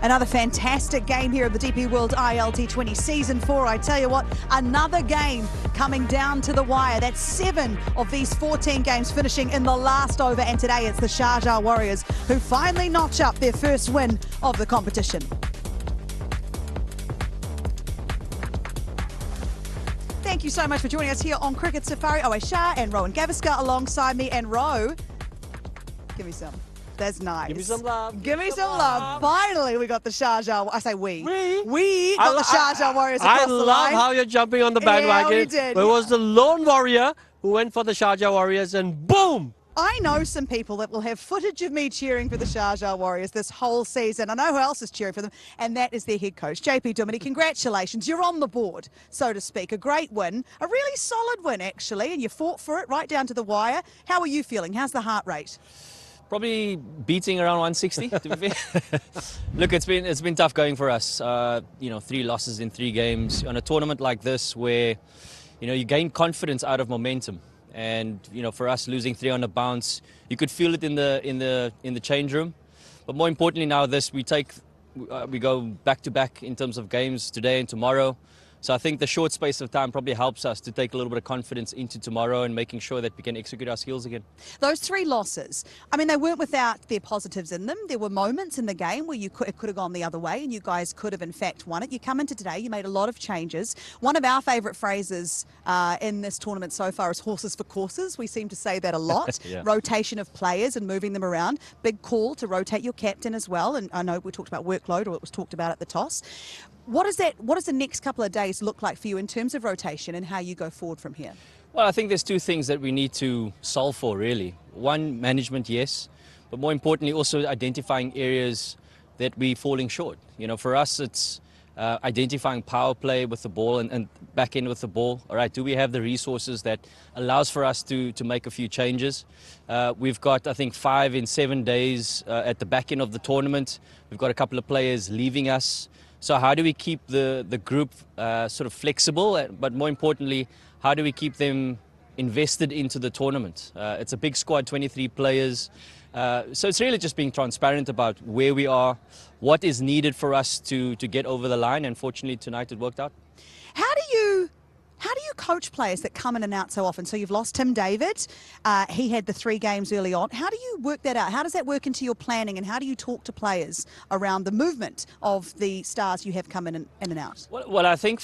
Another fantastic game here at the DP World ILT20 Season 4. I tell you what, another game coming down to the wire. That's 7 of these 14 games finishing in the last over. And today it's the Sharjah Warriorz who finally notch up their first win of the competition. Thank you so much for joining us here on Cricket Safari. Owe Shah and Rowan Gavaskar alongside me. And Ro, give me some. That's nice. Give me some love. Give me some love. Finally, we got the Sharjah. I say we. We got the Sharjah Warriorz across the line. I love how you're jumping on the bandwagon. Yeah, we did. There was the lone warrior who went for the Sharjah Warriorz, and boom! I know some people that will have footage of me cheering for the Sharjah Warriorz this whole season. I know who else is cheering for them, and that is their head coach, JP Duminy. Congratulations. You're on the board, so to speak. A great win. A really solid win, actually, and you fought for it right down to the wire. How are you feeling? How's the heart rate? Probably beating around 160, to be fair. Look, it's been tough going for us. 3 losses in 3 games on a tournament like this, where you gain confidence out of momentum. And for us, losing 3 on a bounce, you could feel it in the change room. But more importantly, now we go back to back in terms of games today and tomorrow. So I think the short space of time probably helps us to take a little bit of confidence into tomorrow and making sure that we can execute our skills again. Those 3 losses, I mean, they weren't without their positives in them. There were moments in the game where it could have gone the other way and you guys could have in fact won it. You come into today, you made a lot of changes. One of our favourite phrases in this tournament so far is horses for courses. We seem to say that a lot. Yeah. Rotation of players and moving them around. Big call to rotate your captain as well. And I know we talked about workload, or it was talked about at the toss. What does the next couple of days look like for you in terms of rotation and how you go forward from here? Well, I think there's 2 things that we need to solve for, really. One, management, yes, but more importantly, also identifying areas that we're falling short. For us, it's identifying power play with the ball and back end with the ball. All right, do we have the resources that allows for us to make a few changes? We've got, I think, 5 in 7 days at the back end of the tournament. We've got a couple of players leaving us. So how do we keep the group sort of flexible, but more importantly, how do we keep them invested into the tournament? It's a big squad, 23 players. So it's really just being transparent about where we are, what is needed for us to get over the line. And fortunately, tonight it worked out. How do you coach players that come in and out so often? So you've lost Tim David. He had the 3 games early on. How do you work that out? How does that work into your planning, and how do you talk to players around the movement of the stars you have come in and out? Well, I think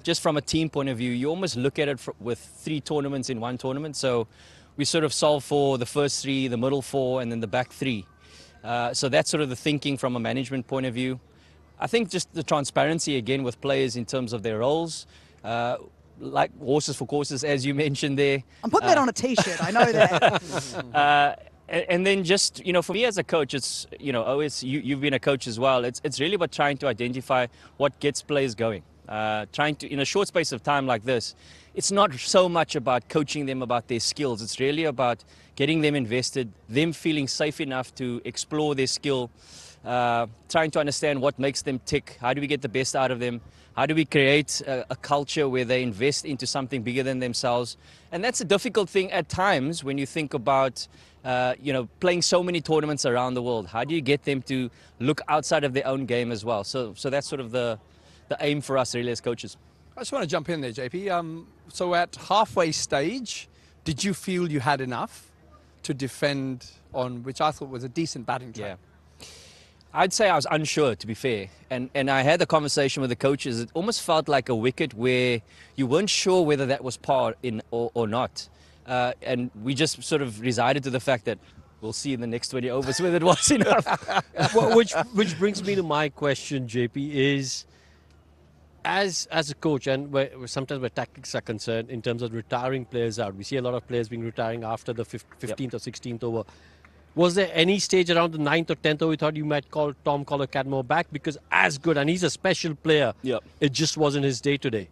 just from a team point of view, you almost look at it with 3 tournaments in one tournament. So we sort of solve for the first 3, the middle 4, and then the back 3. So that's sort of the thinking from a management point of view. I think just the transparency again with players in terms of their roles. Like horses for courses, as you mentioned there. I'm putting that on a T-shirt, I know that. And then just, for me as a coach, it's, always, you've been a coach as well. It's really about trying to identify what gets players going. Trying to, in a short space of time like this, it's not so much about coaching them about their skills. It's really about getting them invested, them feeling safe enough to explore their skill, trying to understand what makes them tick. How do we get the best out of them? How do we create a culture where they invest into something bigger than themselves? And that's a difficult thing at times when you think about, playing so many tournaments around the world. How do you get them to look outside of their own game as well? So that's sort of the aim for us really as coaches. I just want to jump in there, JP. So at halfway stage, did you feel you had enough to defend on, which I thought was a decent batting track? Yeah. I'd say I was unsure, to be fair. And I had the conversation with the coaches. It almost felt like a wicket where you weren't sure whether that was par in or not. And we just sort of resided to the fact that we'll see in the next 20 overs whether it was enough. which brings me to my question, JP, is as a coach, and sometimes where tactics are concerned in terms of retiring players out, we see a lot of players being retiring after the 15th or 16th over. Was there any stage around the 9th or 10th over you thought you might call Tom Collar-Cadmore back? Because as good, and he's a special player, it just wasn't his day today.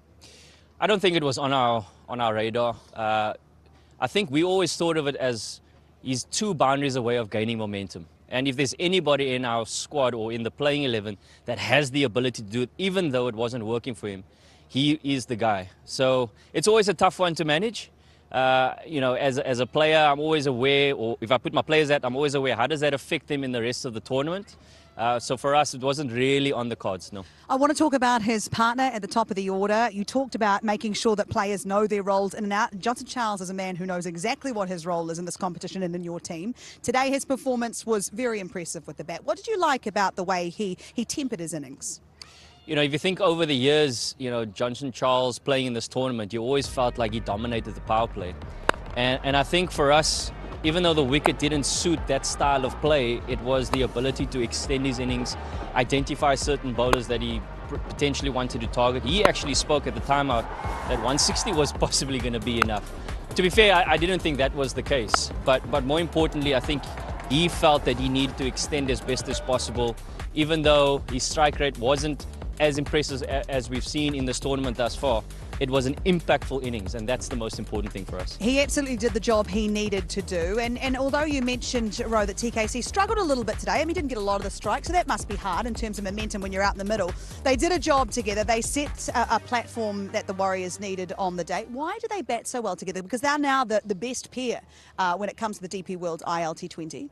I don't think it was on our radar. I think we always thought of it as he's 2 boundaries away of gaining momentum. And if there's anybody in our squad or in the playing 11 that has the ability to do it, even though it wasn't working for him, he is the guy. So it's always a tough one to manage. As a player, I'm always aware, or if I put my players out, I'm always aware, how does that affect them in the rest of the tournament? So for us, it wasn't really on the cards, no. I want to talk about his partner at the top of the order. You talked about making sure that players know their roles in and out. Johnson Charles is a man who knows exactly what his role is in this competition and in your team. Today, his performance was very impressive with the bat. What did you like about the way he tempered his innings? You know, if you think over the years, you know, Johnson Charles playing in this tournament, you always felt like he dominated the power play. And I think for us, even though the wicket didn't suit that style of play, it was the ability to extend his innings, identify certain bowlers that he potentially wanted to target. He actually spoke at the timeout that 160 was possibly going to be enough. To be fair, I didn't think that was the case. But more importantly, I think he felt that he needed to extend as best as possible, even though his strike rate wasn't as impressive as we've seen in this tournament thus far. It was an impactful innings, and that's the most important thing for us. He absolutely did the job he needed to do. And although you mentioned, Ro, that TKC struggled a little bit today, I mean, he didn't get a lot of the strikes, so that must be hard in terms of momentum when you're out in the middle. They did a job together. They set a platform that the Warriors needed on the day. Why do they bat so well together? Because they're now the best pair when it comes to the DP World ILT20.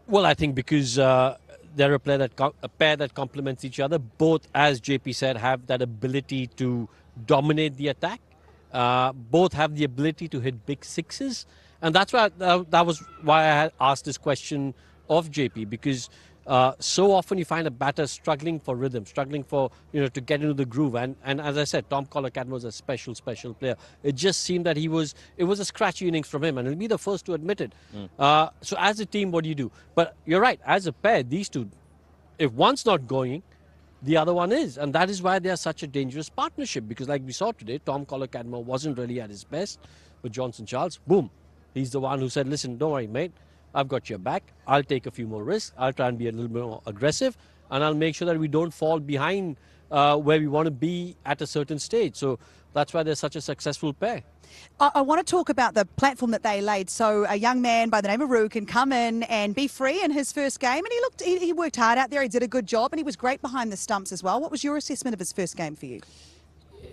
Well, I think because they're a pair that complements each other. Both, as JP said, have that ability to dominate the attack. Both have the ability to hit big sixes, and that's why that was why I had asked this question of JP, because so often you find a batter struggling for rhythm, struggling for to get into the groove, and as I said, Tom Colocat was a special player. It just seemed that it was a scratchy innings from him, and he'll be the first to admit it. So as a team, what do you do? But you're right, as a pair, these two, if one's not going, the other one is, and that is why they are such a dangerous partnership, because like we saw today, Tom Colocat wasn't really at his best, but Johnson Charles, boom, he's the one who said, listen, don't worry mate, I've got your back, I'll take a few more risks, I'll try and be a little bit more aggressive, and I'll make sure that we don't fall behind where we want to be at a certain stage. So that's why they're such a successful pair. I want to talk about the platform that they laid. So a young man by the name of Roo can come in and be free in his first game, and he worked hard out there, he did a good job, and he was great behind the stumps as well. What was your assessment of his first game for you?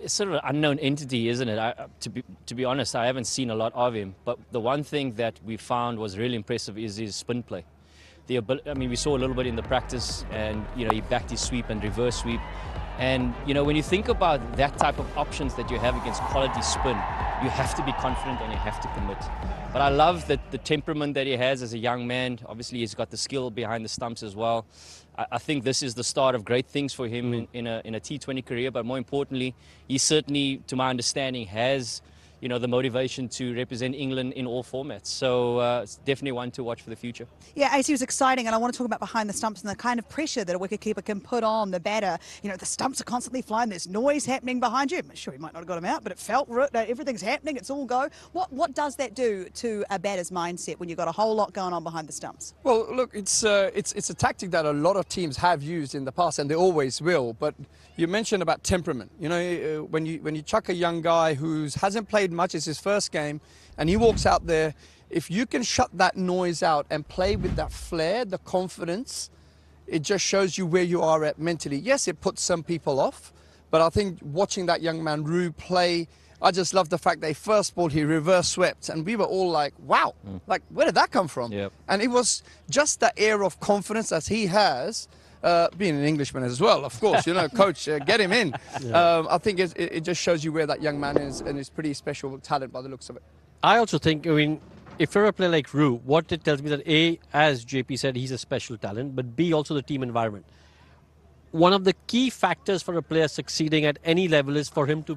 It's sort of an unknown entity, isn't it? To be honest, I haven't seen a lot of him, but the one thing that we found was really impressive is his spin play. I mean, we saw a little bit in the practice, and he backed his sweep and reverse sweep. And when you think about that type of options that you have against quality spin, you have to be confident and you have to commit. But I love that the temperament that he has as a young man. Obviously, he's got the skill behind the stumps as well. I think this is the start of great things for him in a T20 career. But more importantly, he certainly, to my understanding, has the motivation to represent England in all formats. So it's definitely one to watch for the future. Yeah, AC was exciting, and I want to talk about behind the stumps and the kind of pressure that a wicketkeeper can put on the batter. The stumps are constantly flying, there's noise happening behind you. I'm sure he might not have got him out, but it felt everything's happening, it's all go. What does that do to a batter's mindset when you've got a whole lot going on behind the stumps? Well, look, it's a tactic that a lot of teams have used in the past, and they always will. But you mentioned about temperament. When you chuck a young guy who hasn't played much, it's his first game, and he walks out there, if you can shut that noise out and play with that flair, the confidence, it just shows you where you are at mentally. Yes, it puts some people off, but I think watching that young man Roo play, I just love the fact that first ball he reverse swept, and we were all like, wow, like where did that come from? Yep. And it was just that air of confidence that he has. Being an Englishman as well, of course, coach, get him in. Yeah. I think it just shows you where that young man is, and it's pretty special talent by the looks of it. I also think, if you're a player like Roo, what it tells me that A, as JP said, he's a special talent, but B, also the team environment. One of the key factors for a player succeeding at any level is for him to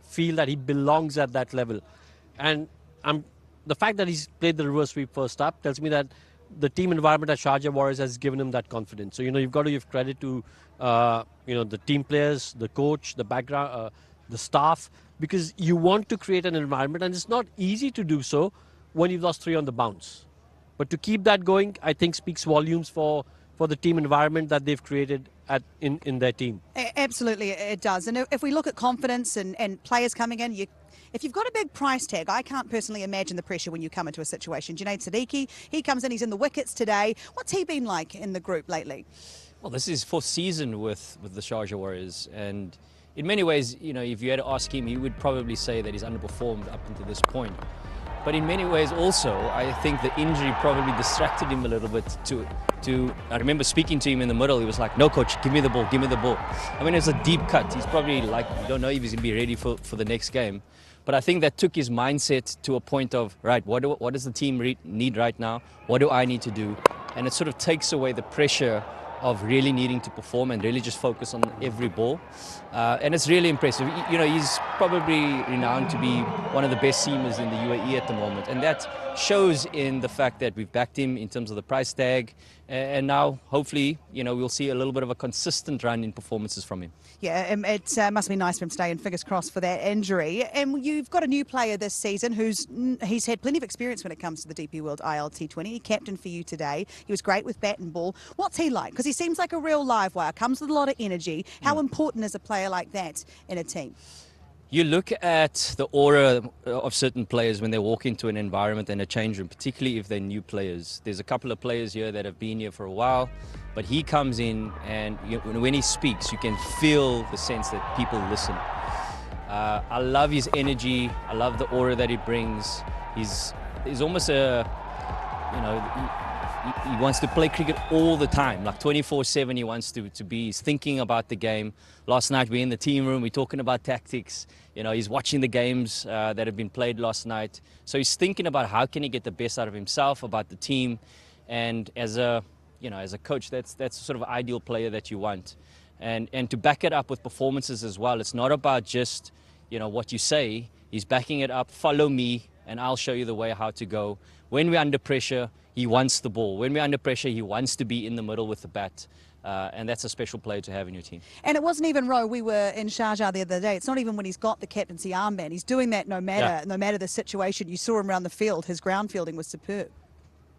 feel that he belongs at that level. And the fact that he's played the reverse sweep first up tells me that the team environment at Sharjah Warriorz has given him that confidence. So, you've got to give credit to, the team players, the coach, the background, the staff, because you want to create an environment, and it's not easy to do so when you've lost 3 on the bounce. But to keep that going, I think speaks volumes for the team environment that they've created in their team. Absolutely, it does. And if we look at confidence and players coming in, if you've got a big price tag, I can't personally imagine the pressure when you come into a situation. Junaid Siddiqui, he comes in, he's in the wickets today. What's he been like in the group lately? Well, this is his 4th season with the Sharjah Warriorz, and in many ways, if you had to ask him, he would probably say that he's underperformed up until this point. But in many ways also, I think the injury probably distracted him a little bit I remember speaking to him in the middle, he was like, no coach, give me the ball, give me the ball. I mean, it's a deep cut. He's probably like, you don't know if he's going to be ready for the next game. But I think that took his mindset to a point of, right, what does the team need right now? What do I need to do? And it sort of takes away the pressure of really needing to perform and really just focus on every ball. And it's really impressive. You know, he's probably renowned to be one of the best seamers in the UAE at the moment. And that shows in the fact that we've backed him in terms of the price tag. And now, hopefully, you know, we'll see a little bit of a consistent run in performances from him. Yeah, it must be nice for him staying, fingers crossed for that injury. And you've got a new player this season he's had plenty of experience when it comes to the DP World ILT20. He captained for you today. He was great with bat and ball. What's he like? Because he seems like a real live wire, comes with a lot of energy. How important is a player like that in a team? You look at the aura of certain players when they walk into an environment and a change room, particularly if they're new players. There's a couple of players here that have been here for a while, but he comes in and when he speaks, you can feel the sense that people listen. I love his energy. I love the aura that he brings. He's almost a, you know, he wants to play cricket all the time, like 24/7 he wants to be. He's thinking about the game. Last night we're in the team room, we're talking about tactics. You know, he's watching the games that have been played last night. So he's thinking about how can he get the best out of himself, about the team. And as a coach, that's the sort of ideal player that you want. And to back it up with performances as well. It's not about just, you know, what you say. He's backing it up. Follow me and I'll show you the way how to go. When we're under pressure, he wants the ball. When we're under pressure, he wants to be in the middle with the bat. And that's a special player to have in your team. And it wasn't even, Ro, we were in Sharjah the other day. It's not even when he's got the captaincy armband. He's doing that no matter the situation. You saw him around the field. His ground fielding was superb.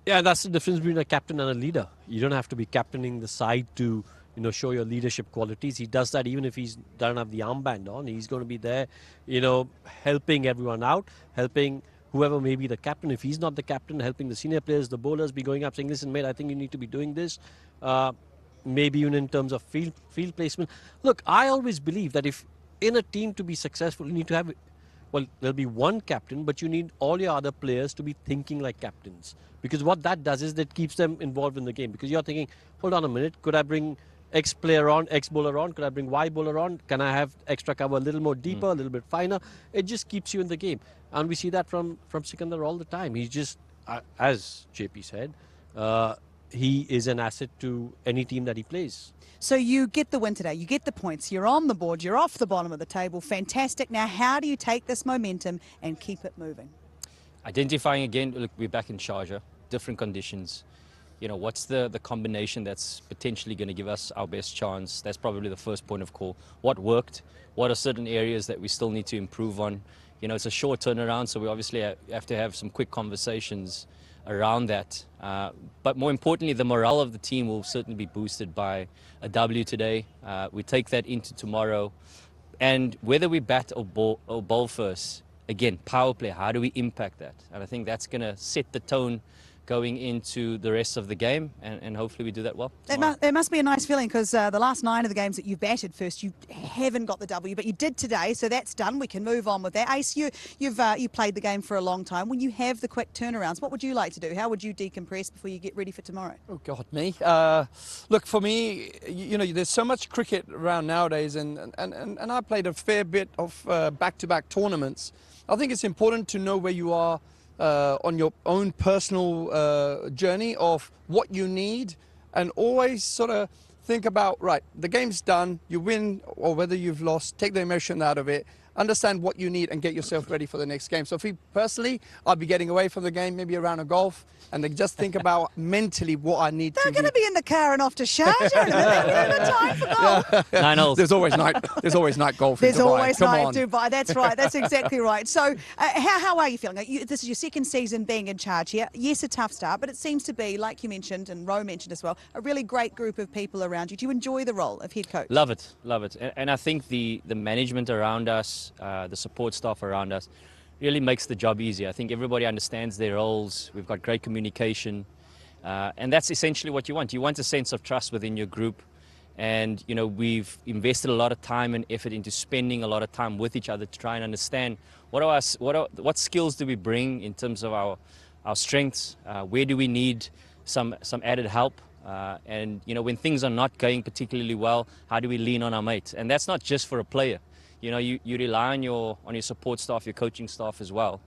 Yeah, that's the difference between a captain and a leader. You don't have to be captaining the side to, you know, show your leadership qualities. He does that even if he doesn't have the armband on. He's going to be there, you know, helping everyone out, helping whoever may be the captain. If he's not the captain, helping the senior players, the bowlers, be going up saying, listen, mate, I think you need to be doing this. Maybe even in terms of field placement. Look, I always believe that if in a team to be successful, you need to have, well, there'll be one captain, but you need all your other players to be thinking like captains. Because what that does is that keeps them involved in the game. Because you're thinking, hold on a minute, could I bring X player on, X bowler on? Could I bring Y bowler on? Can I have extra cover a little more deeper, a little bit finer? It just keeps you in the game. And we see that from Sikandar all the time. He's just, as JP said, he is an asset to any team that he plays. So you get the win today, you get the points, you're on the board, you're off the bottom of the table. Fantastic. Now, how do you take this momentum and keep it moving? Identifying again, look, we're back in Sharjah, different conditions. You know, what's the combination that's potentially going to give us our best chance? That's probably the first point of call. What worked? What are certain areas that we still need to improve on? You know, it's a short turnaround, so we obviously have to have some quick conversations around that. But more importantly, the morale of the team will certainly be boosted by a W today. We take that into tomorrow. And whether we bat or bowl first, again, power play, how do we impact that? And I think that's going to set the tone going into the rest of the game, and hopefully we do that well. It must be a nice feeling, because the last 9 of the games that you batted first, you haven't got the W, but you did today, so that's done. We can move on with that. Ace, you played the game for a long time. When you have the quick turnarounds, what would you like to do? How would you decompress before you get ready for tomorrow? Oh, God, me. Look, for me, you know, there's so much cricket around nowadays, and I played a fair bit of back-to-back tournaments. I think it's important to know where you are on your own personal journey of what you need, and always sort of think about, right, the game's done, you win or whether you've lost, take the emotion out of it, understand what you need and get yourself ready for the next game. So for me personally, I'll be getting away from the game, maybe a round of golf, and then just think about mentally what I need to do. They're going to be in the car and off to Sharjah in a minute. You haven't got time for golf. 9 holes. There's always night golf in Dubai. There's always Come night on. Dubai. That's right. That's exactly right. So how are you feeling? This is your second season being in charge here. Yes, a tough start, but it seems to be, like you mentioned and Ro mentioned as well, a really great group of people around you. Do you enjoy the role of head coach? Love it, love it. And I think the management around us, the support staff around us, really makes the job easier. I think everybody understands their roles. We've got great communication. And that's essentially what you want. You want a sense of trust within your group. And, you know, we've invested a lot of time and effort into spending a lot of time with each other to try and understand what skills do we bring in terms of our strengths, where do we need some added help, and, you know, when things are not going particularly well, how do we lean on our mates? And that's not just for a player. You know, you rely on your support staff, your coaching staff as well.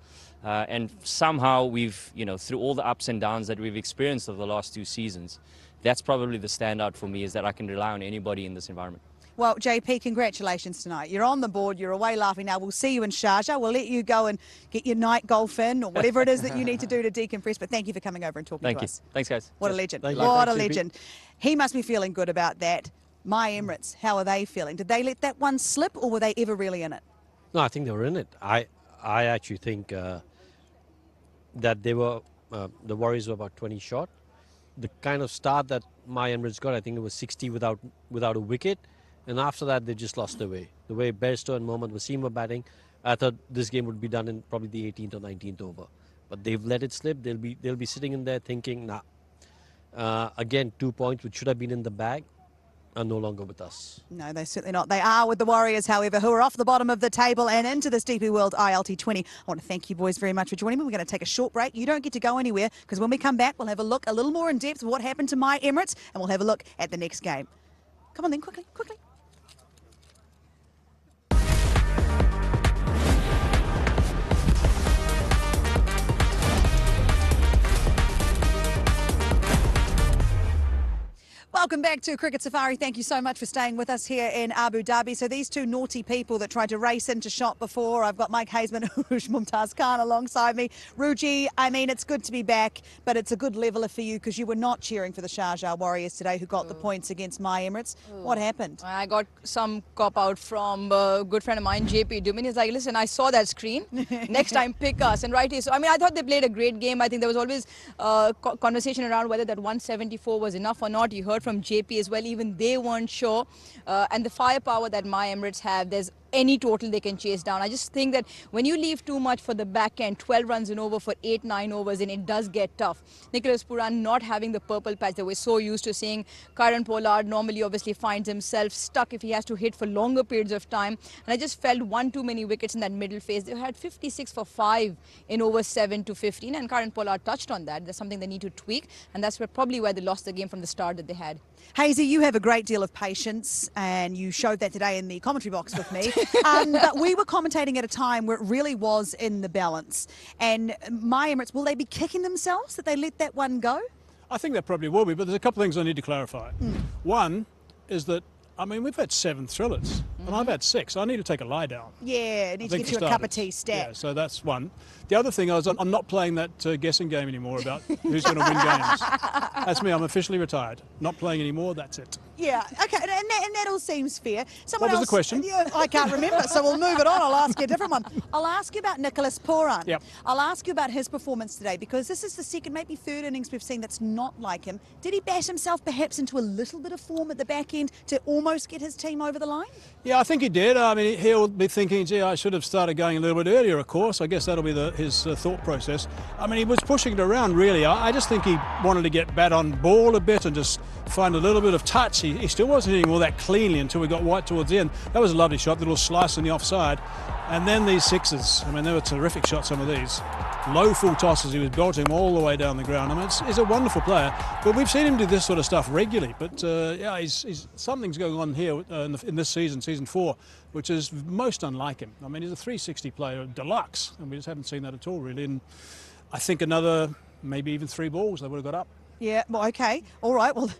And somehow we've, you know, through all the ups and downs that we've experienced over the last 2 seasons, that's probably the standout for me, is that I can rely on anybody in this environment. Well, JP, congratulations tonight. You're on the board. You're away laughing now. We'll see you in Sharjah. We'll let you go and get your night golf in or whatever it is that you need to do to decompress. But thank you for coming over and talking to us. Thanks, guys. What a legend. Thank you. What a Thanks, JP. legend. He must be feeling good about that. My Emirates, how are they feeling? Did they let that one slip, or were they ever really in it? No, I think they were in it. I actually think that they were the Warriors were about 20 short. The kind of start that my Emirates got, I think it was 60 without a wicket, and after that they just lost their way. The way Bairstow and Mohammad Wasim were batting, I thought this game would be done in probably the 18th or 19th over, but they've let it slip. They'll be sitting in there thinking, nah. Again, 2 points which should have been in the bag are no longer with us. No, they're certainly not. They are with the Warriors, however, who are off the bottom of the table and into this DP World ILT20. I want to thank you boys very much for joining me. We're going to take a short break. You don't get to go anywhere, because when we come back, we'll have a look a little more in depth of what happened to my Emirates, and we'll have a look at the next game. Come on then, quickly. Welcome back to Cricket Safari. Thank you so much for staying with us here in Abu Dhabi. So these two naughty people that tried to race into shot before, I've got Mike Hazeman and Mumtaz Khan alongside me. Ruji, I mean, it's good to be back, but it's a good leveler for you because you were not cheering for the Sharjah Warriors today, who got the points against my Emirates. What happened? I got some cop-out from a good friend of mine, JP Dumini. He's like, listen, I saw that screen. Next time, pick us. And rightly so. I mean, I thought they played a great game. I think there was always conversation around whether that 174 was enough or not. You heard from JP as well, even they weren't sure. And the firepower that my Emirates have, there's any total they can chase down. I just think that when you leave too much for the back end, 12 runs in over for 8-9 overs, and it does get tough. Nicholas Pooran not having the purple patch that we're so used to seeing. Kieron Pollard normally obviously finds himself stuck if he has to hit for longer periods of time. And I just felt one too many wickets in that middle phase. They had 56 for 5 in over 7 to 15, and Kieron Pollard touched on that. That's something they need to tweak, and that's probably where they lost the game from the start that they had. Hazy, you have a great deal of patience, and you showed that today in the commentary box with me. But we were commentating at a time where it really was in the balance. And my Emirates, will they be kicking themselves that they let that one go? I think they probably will be, but there's a couple of things I need to clarify. One is that, I mean, we've had 7 thrillers, and I've had 6. I need to take a lie down. Yeah, it needs to get you a cup of tea stat. Yeah, so that's one. The other thing is I'm not playing that guessing game anymore about who's going to win games. That's me. I'm officially retired. Not playing anymore. That's it. Yeah, okay, and that all seems fair. What was the question? Yeah, I can't remember, so we'll move it on. I'll ask you a different one. I'll ask you about Nicholas Pooran. Yep. I'll ask you about his performance today, because this is the second, maybe third innings we've seen that's not like him. Did he bat himself perhaps into a little bit of form at the back end to almost get his team over the line? Yeah, I think he did. I mean, he'll be thinking, gee, I should have started going a little bit earlier, of course. I guess that'll be his thought process. I mean, he was pushing it around, really. I just think he wanted to get bat on ball a bit and just find a little bit of touch. He still wasn't hitting all that cleanly until we got white towards the end. That was a lovely shot, the little slice in the offside. And then these sixes, I mean, they were terrific shots, some of these. Low full tosses, he was belting them all the way down the ground. I mean, he's a wonderful player, but we've seen him do this sort of stuff regularly. But yeah, something's going on here in this season, season 4, which is most unlike him. I mean, he's a 360 player, deluxe, and we just haven't seen that at all, really. And I think another, maybe even 3 balls, they would have got up. Yeah, well, okay. All right. Well,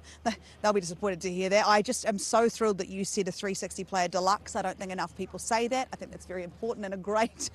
they'll be disappointed to hear that. I just am so thrilled that you said a 360 player deluxe. I don't think enough people say that. I think that's very important and a great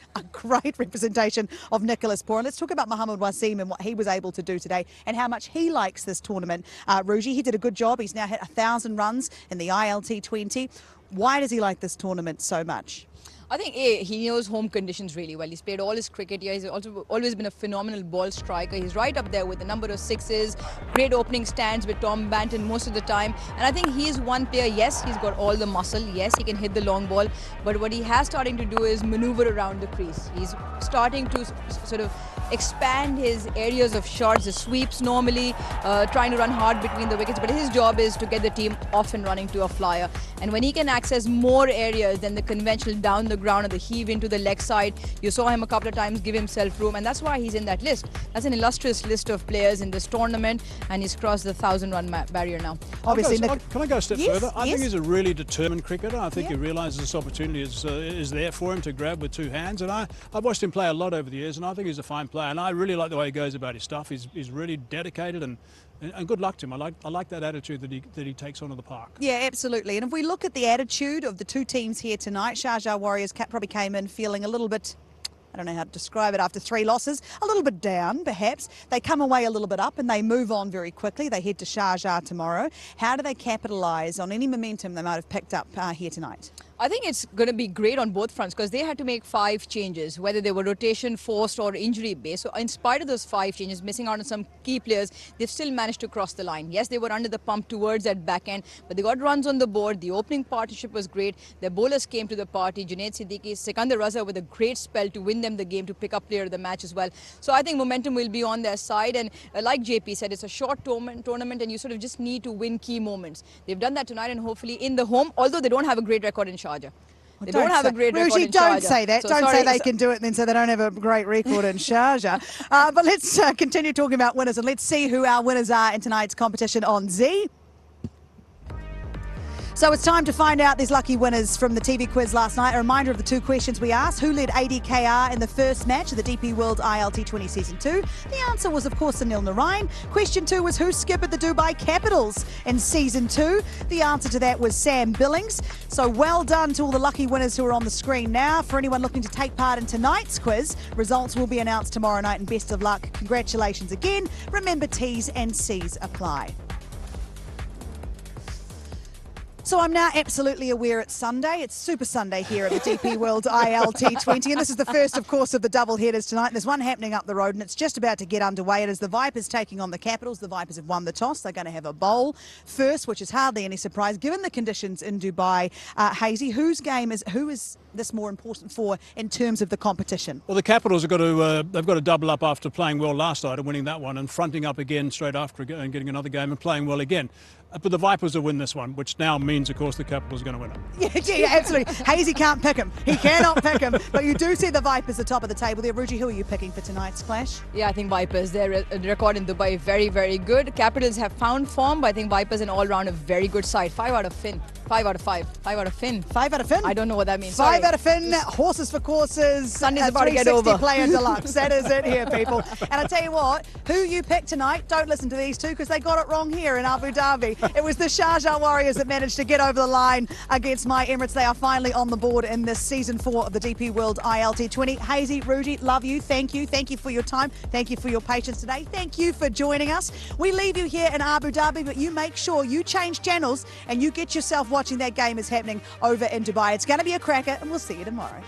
representation of Nicholas Pooran. Let's talk about Mohammad Wasim and what he was able to do today and how much he likes this tournament. Ruji, he did a good job. He's now hit 1,000 runs in the ILT20. Why does he like this tournament so much? I think he knows home conditions really well. He's played all his cricket here. He's also always been a phenomenal ball striker. He's right up there with a number of sixes, great opening stands with Tom Banton most of the time. And I think he is one player, yes, he's got all the muscle. Yes, he can hit the long ball. But what he has starting to do is maneuver around the crease. He's starting to sort of expand his areas of shots, the sweeps normally, trying to run hard between the wickets. But his job is to get the team off and running to a flyer. And when he can access more areas than the conventional down the ground or the heave into the leg side, you saw him a couple of times give himself room, and that's why he's in that list. That's an illustrious list of players in this tournament, and he's crossed the 1,000-run barrier now. Obviously, can I go a step further? I think yes. he's a really determined cricketer. I think he realises this opportunity is there for him to grab with two hands. And I've watched him play a lot over the years, and I think he's a fine player. And I really like the way he goes about his stuff. He's really dedicated, and good luck to him. I like that attitude that he takes onto the park. Yeah, absolutely. And if we look at the attitude of the two teams here tonight, Sharjah Warriors probably came in feeling a little bit, I don't know how to describe it, after 3 losses, a little bit down perhaps. They come away a little bit up and they move on very quickly. They head to Sharjah tomorrow. How do they capitalise on any momentum they might have picked up here tonight? I think it's going to be great on both fronts because they had to make 5 changes, whether they were rotation, forced or injury based. So in spite of those 5 changes, missing out on some key players, they've still managed to cross the line. Yes, they were under the pump towards that back end, but they got runs on the board. The opening partnership was great. Their bowlers came to the party. Junaid Siddiqui, Sikandar Raza with a great spell to win them the game, to pick up player of the match as well. So I think momentum will be on their side. And like JP said, it's a short tournament and you sort of just need to win key moments. They've done that tonight and hopefully in the home, although they don't have a great record in Sharjah. They don't have a great record in Sharjah. Don't say that. So don't sorry, say they can do it and then say they don't have a great record in Sharjah. But let's continue talking about winners and let's see who our winners are in tonight's competition on Z. So it's time to find out these lucky winners from the TV quiz last night. A reminder of the 2 questions we asked. Who led ADKR in the first match of the DP World ILT20 Season 2? The answer was, of course, Sunil Narain. Question 2 was who skippered the Dubai Capitals in Season 2? The answer to that was Sam Billings. So well done to all the lucky winners who are on the screen now. For anyone looking to take part in tonight's quiz, results will be announced tomorrow night and best of luck. Congratulations again. Remember, T's and C's apply. So I'm now absolutely aware it's Sunday. It's Super Sunday here at the DP World ILT20. And this is the first, of course, of the double headers tonight. There's one happening up the road and it's just about to get underway. It is the Vipers taking on the Capitals. The Vipers have won the toss. They're going to have a bowl first, which is hardly any surprise given the conditions in Dubai. Hazy, who is this more important for in terms of the competition? Well, the Capitals have got to double up after playing well last night and winning that one and fronting up again straight after and getting another game and playing well again. But the Vipers will win this one, which now means, of course, the Capitals are going to win it. Yeah, absolutely. Hazy can't pick him. He cannot pick him. But you do see the Vipers at the top of the table there. Ruji, who are you picking for tonight's clash? Yeah, I think Vipers. Their record in Dubai very, very good. Capitals have found form, but I think Vipers an all-round a very good side. 5 out of Finn. 5 out of 5. 5 out of Finn. 5 out of Finn? I don't know what that means. 5 out of Finn. Horses for courses. Sunday's about to get over. Player deluxe. That is it here, people. And I tell you what, who you pick tonight, don't listen to these two because they got it wrong here in Abu Dhabi. It was the Sharjah Warriors that managed to get over the line against my Emirates. They are finally on the board in this Season 4 of the DP World ILT20. Hazy, Ruji, love you. Thank you. Thank you for your time. Thank you for your patience today. Thank you for joining us. We leave you here in Abu Dhabi, but you make sure you change channels and you get yourself watching that game is happening over in Dubai. It's going to be a cracker and we'll see you tomorrow.